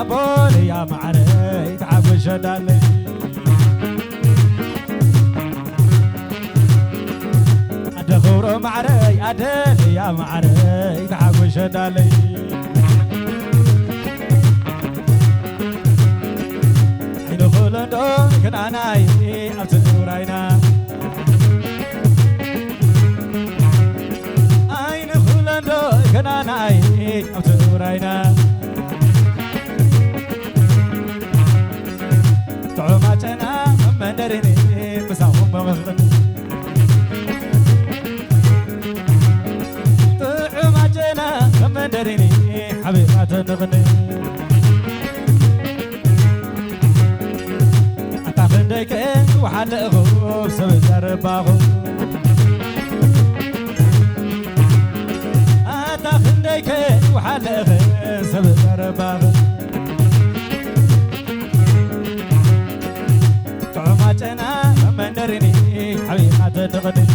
أبولي يا معري تعب شدالي أدخور معري أدلي يا معري تعب شدالي عين خلندو كناناي أبتنورينا عين خلندو كناناي أبتنورينا تعمتنا من درني بساهم بغضن تعمتنا من درني حبيبات نغني أتاخدك وحلقه بسبزر باغو أتاخدك وحلقه بسبزر باغو تعمتنا من درني حبيبات نغني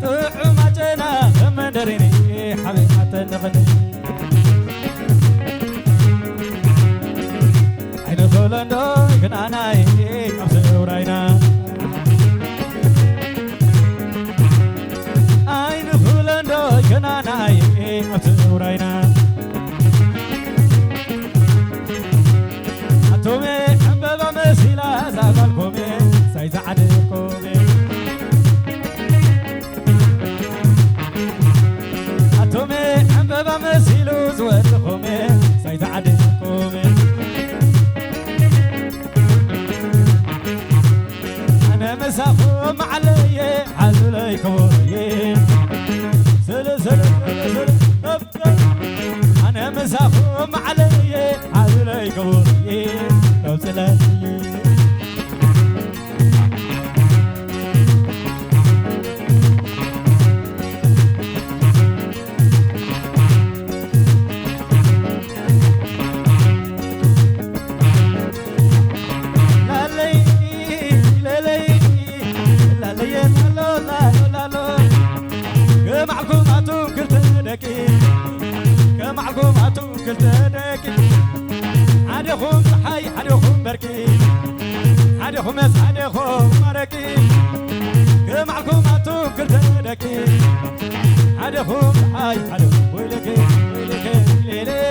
تعمتنا من درني حبيبات نغني عين خلندو كناناي أبصورينا عين خلندو كناناي أبصورينا تومي حبابا مسيلا زاقلكومي سايزعدكومي تومي حبابا مسيلو زوالكومي سايزعدكومي أنا مسافو معلي حلولي كوري سلسل أنا مسافو معلي حلولي كوري لو سلسل معكم أتو كل تدكي كمعكم أتو كل تدكي حديكم حي حديكم بركي حديكم يس حديكم مركي كمعكم أتو كل تدكي حديكم حي حديكم ويلكي ويلكي ليلي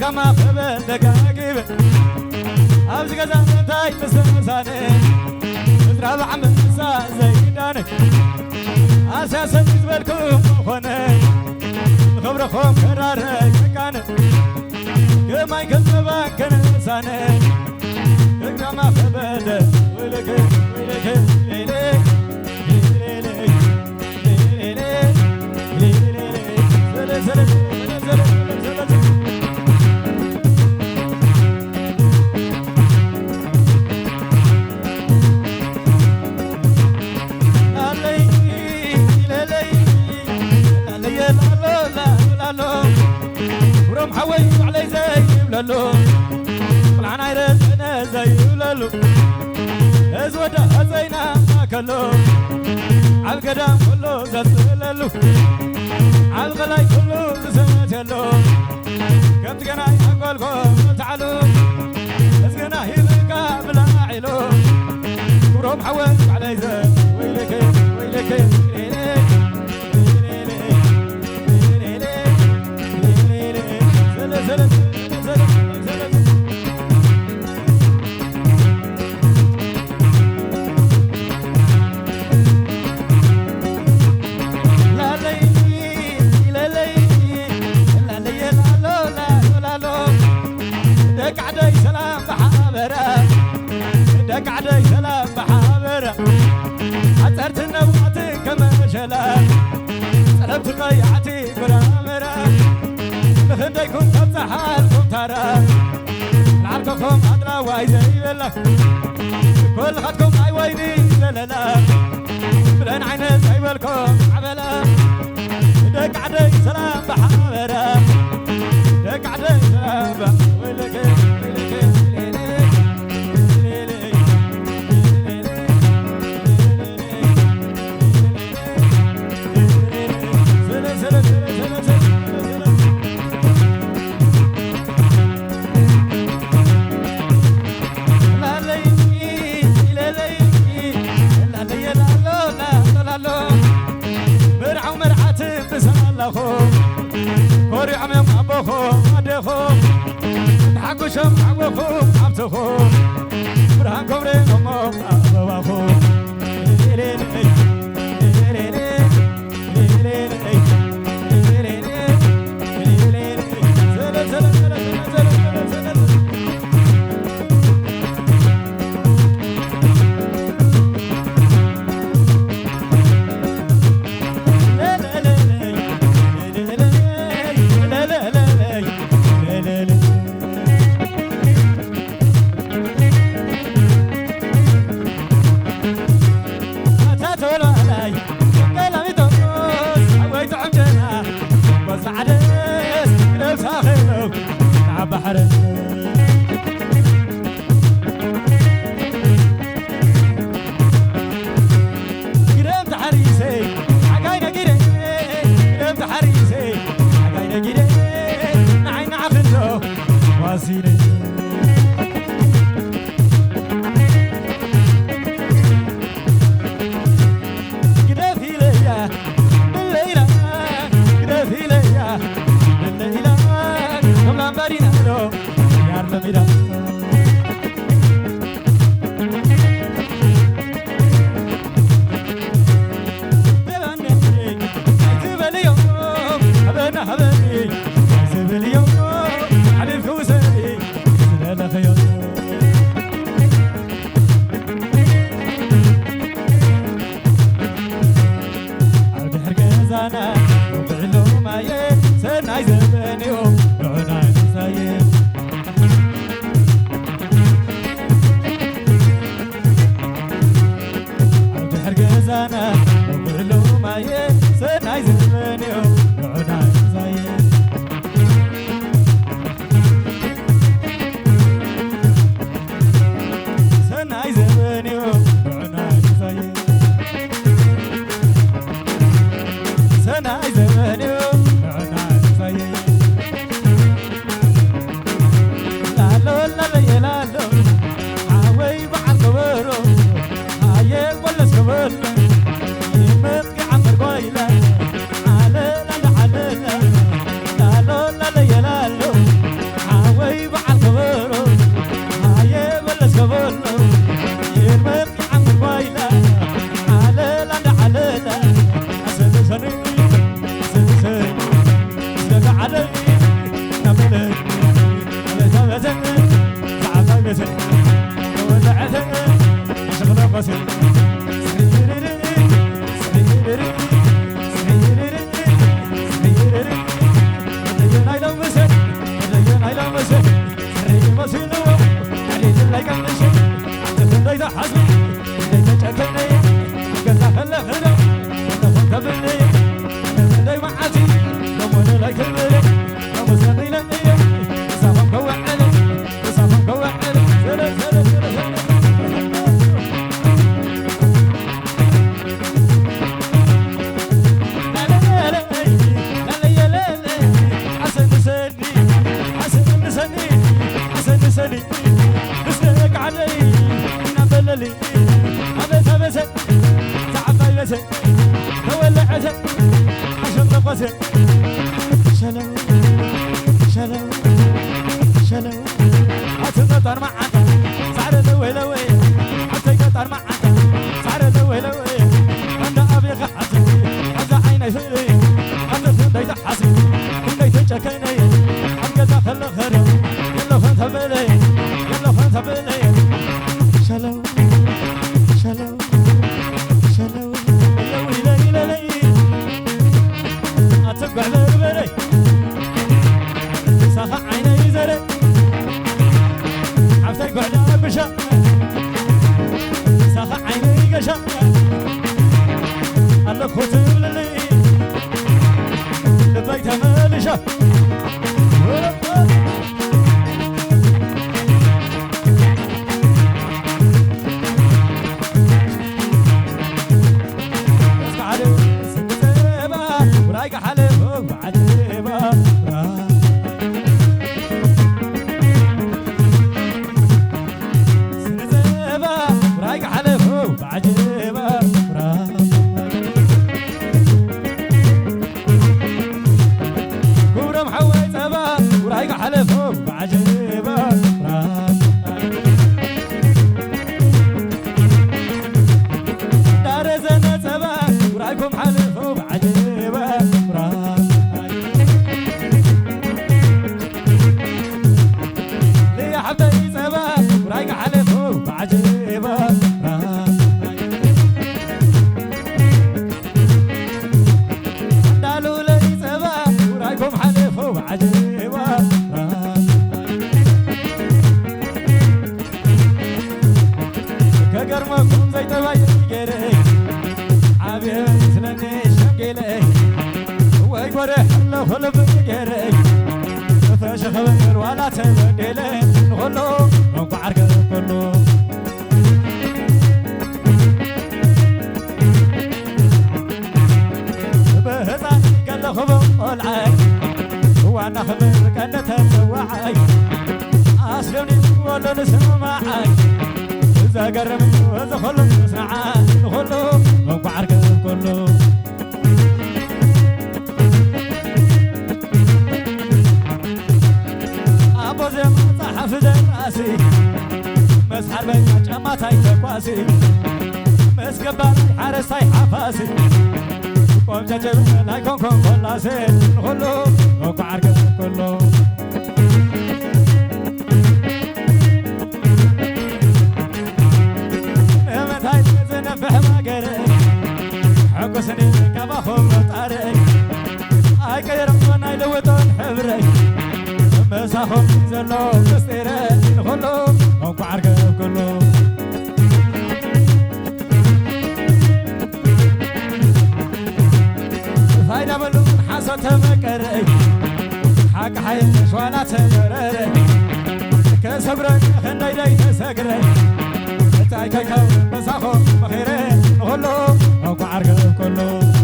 كما قبل دقاقيب أبز قزان تاي مساني مزراب عمل مسا زيداني أساسا نزبالكم خواني خبركم كراري كاني كما يكذبا كنساني كما قبل ويلكي ويلكي ليلي ليلي ليلي ليلي ليلي ورم حوي علي زي بلالو طلعنا يرزقنا زي بلالو ازودا ازينا ماكلو عالقدام كله زلزللو عالغلاي كله زسمتلو كم تقناي أقولكم تعالوا ازقنا هيبقى بلاعيلو ورم حوي علي زي ويلكي ويلكي قعدي سلام بحابرة عطرت النوعات كما شلا سلبت قيعتي برامرة بخنديكم تبزحالكم ترى نعرفكم أدرى واي زي زلا كل خدكم أي ويني لا لا لا بلين عيني سايبلكم عبلا دق عدي سلام بحابرة دق عدي سلام ويلك كوري عميم أبوخو أديخو حقوشم حقوخو عبتخو برهان كوري نمو أبوخو عجيبة كقرمكم زي تبايل جيري عبير سلني شمقيلي ويقوري حلو خلب جيري فاش خبر ولا تبديلي نقولو نقو عرق كله بهزان قال خبر العين وانا خبر كانت توعي اسلمني ولا نسمعي إذا قرب وإذا خلو نسمعي نقولو نقو عرق كله زم صحف دراسي مسحر بين جماعتي تقواسي مسكبر حارسي حفاسي قوم ججب لا يكون كلاسي نقولو نقو عرق كله متى تزنفح ما قري حقسني كما خم طاري اي كيرم انا يلوطون حبري مساخم زلو مستيرة نخلو نقو عرق كله فايدة بلو حاسة تمكري حق حي شوانا تجرري كسبري خندي دي تسكري تاي كيكو مساخم مخيري نخلو نقو عرق كله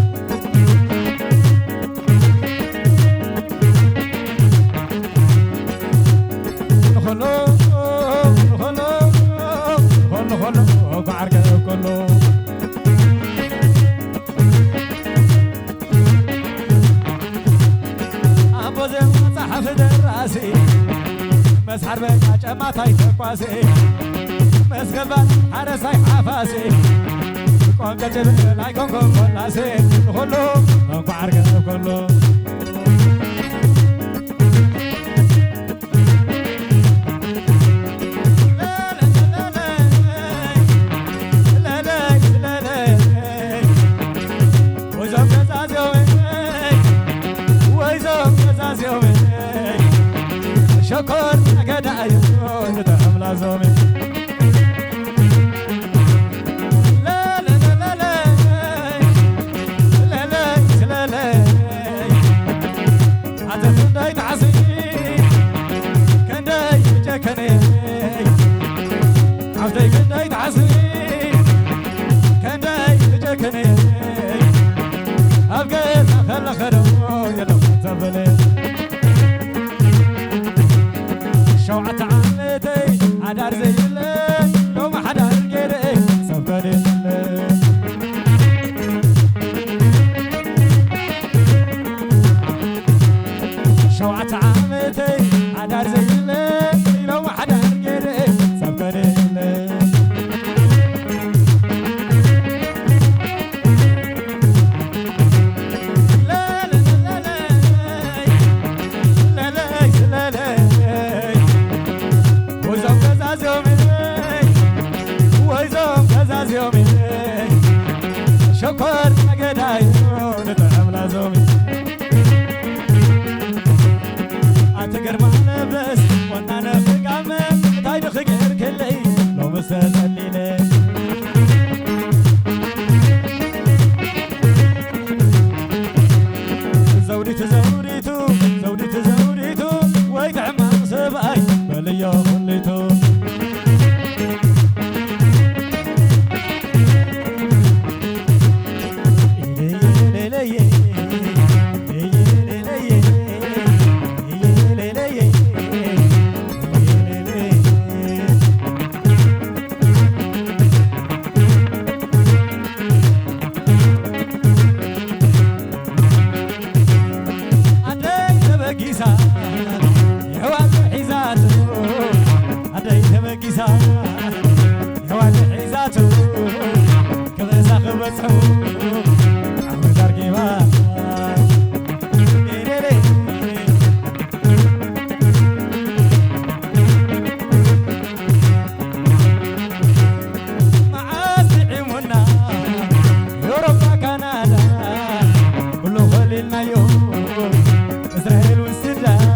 خلو خلو خلو خلو بعرق كله أبوزم صحف دراسي مسحر بين جماعتي تقواسي مسكبان حارسي حفاسي قوم ججب لا يكون كلاسي خلو بعرق كله شكر قداي ندعم لازمي لا لا لا لا لا لا لا لا عدت داي تعسي كان داي جكني عودي كان داي تعسي كان داي جكني ابقى خلا خلو يلا تبلي شوعة عمتي عدار زي اللي لو ما حدا غيري سبقني اللي شوعة عمتي عدار زي اللي لو ما حدا غيري سبقني اللي لا لا لا لا لا لا لا شكر قداي ندعم لازمي أتقر معنا بس وانا نفق عمم تايد خير كلي لو مستسلي لي زوديتو زوديتو زوديتو زوديتو ويدعم سباي بليا خليتو كندا كله خلينا يوم إسرائيل والسودان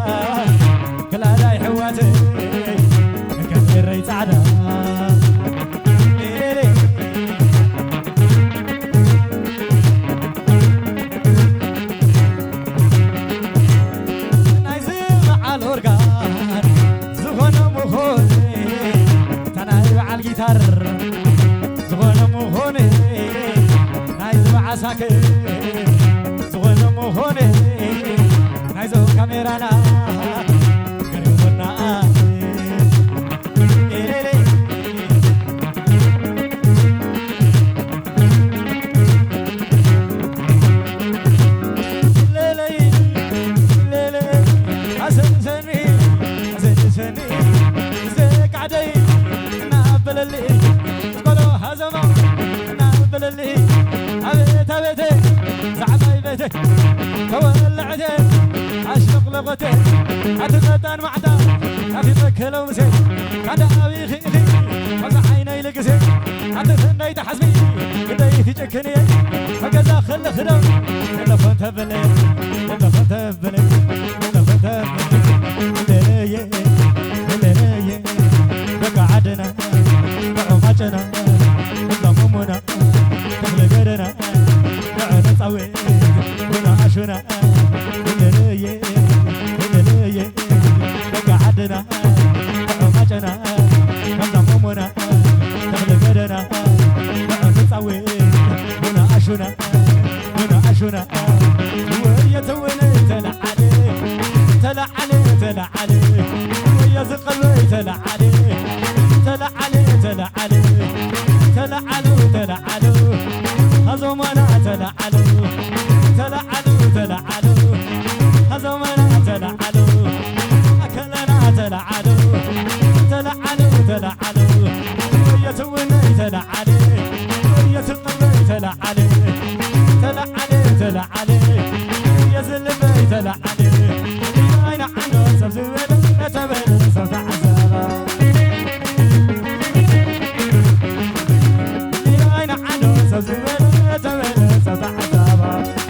تار زغون مهوني نايز معساك زغون مهوني نايزو كاميرانا قريبنا تولعتي عشق لغتي أتغدان معدا أفي مكلو مسي كان أبي خيخي وقع عيني لقسي أتثني تحسبي بدي في جكني فقزا خل خدم إلا فانت بلي إلا فانت بلي إلا فانت بلي للي بقى عدنا بقى ماجنا إلا ممنا دخل قرنا بقى نطوي شنا للي للي بقى عدنا ما جنا كنا ممنا دخل قدنا نصوي هنا عشنا هنا عشنا ويا تونا تلا عليه ويا زقل تلا عليه هزمنا تلا عليه هزمنا تلعلو أكلنا تلعلو ويا تونا تلعلي ويا تقلي تلعلي ويا زلمي تلعلي أين عنده سبزوين نتبين سبز عزابا أين عنده سبزوين نتبين سبز عزابا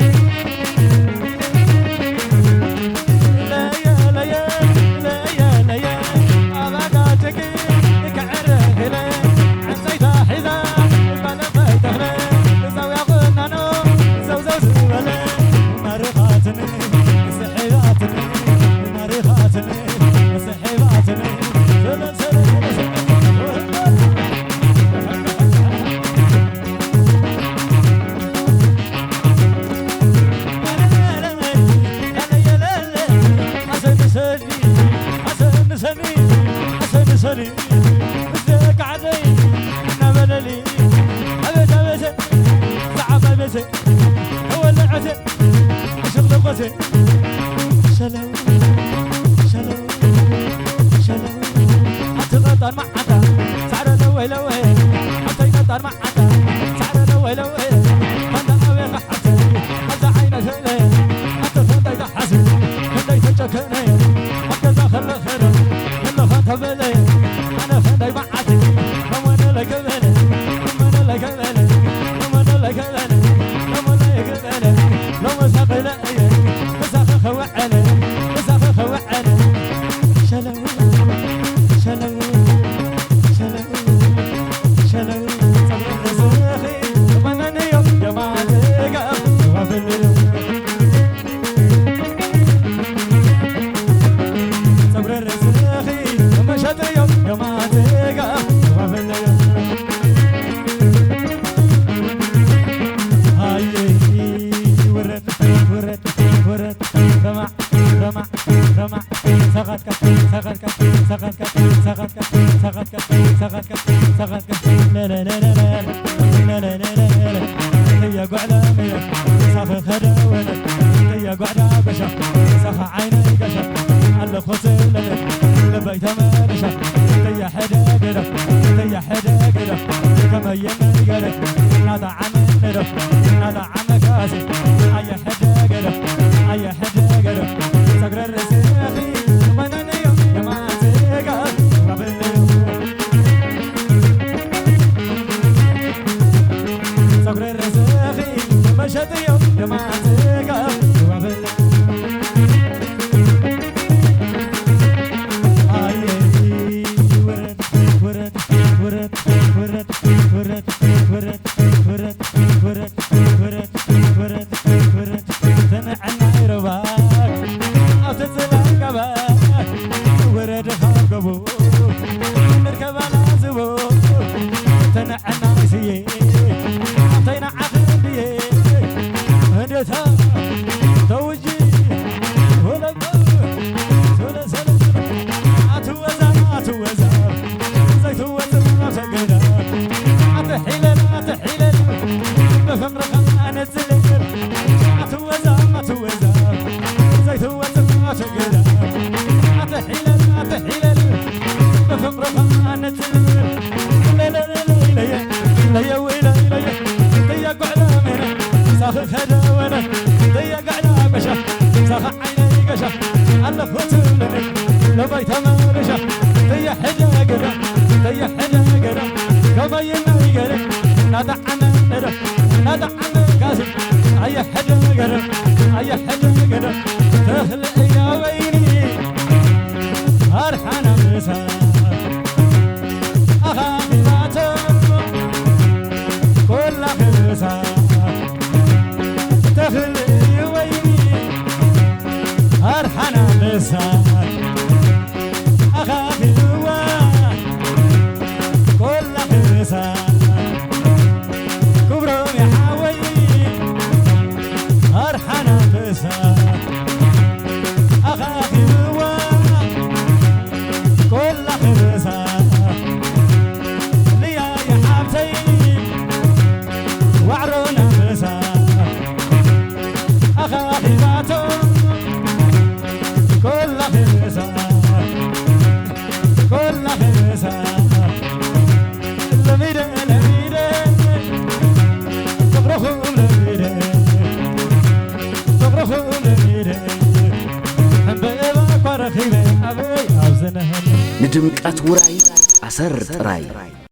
حلفت لني لبيت مالشة تيا حدا قدر تيا حدا قدر كما ينقدر نادع عنا قدر نادع عنا قاسم أي حدا قدر أي حدا قدر تخلق يا ويني أرحنا مسار أخاف كل خلصة تخلي ويني أرحنا لسان أخاف الوان كل خلصة كبروا يا حويني أرحنا لسان أخاف الوان كل خلصة ليا يا حبتي وعرونا مسا أخاف باتو كل خلصة كل خلصة لميرة لميرة تبرخوا لميرة تبرخوا لميرة حبيبك ورخيبة أبي أوزنها ندمك أتوراي أسر تراي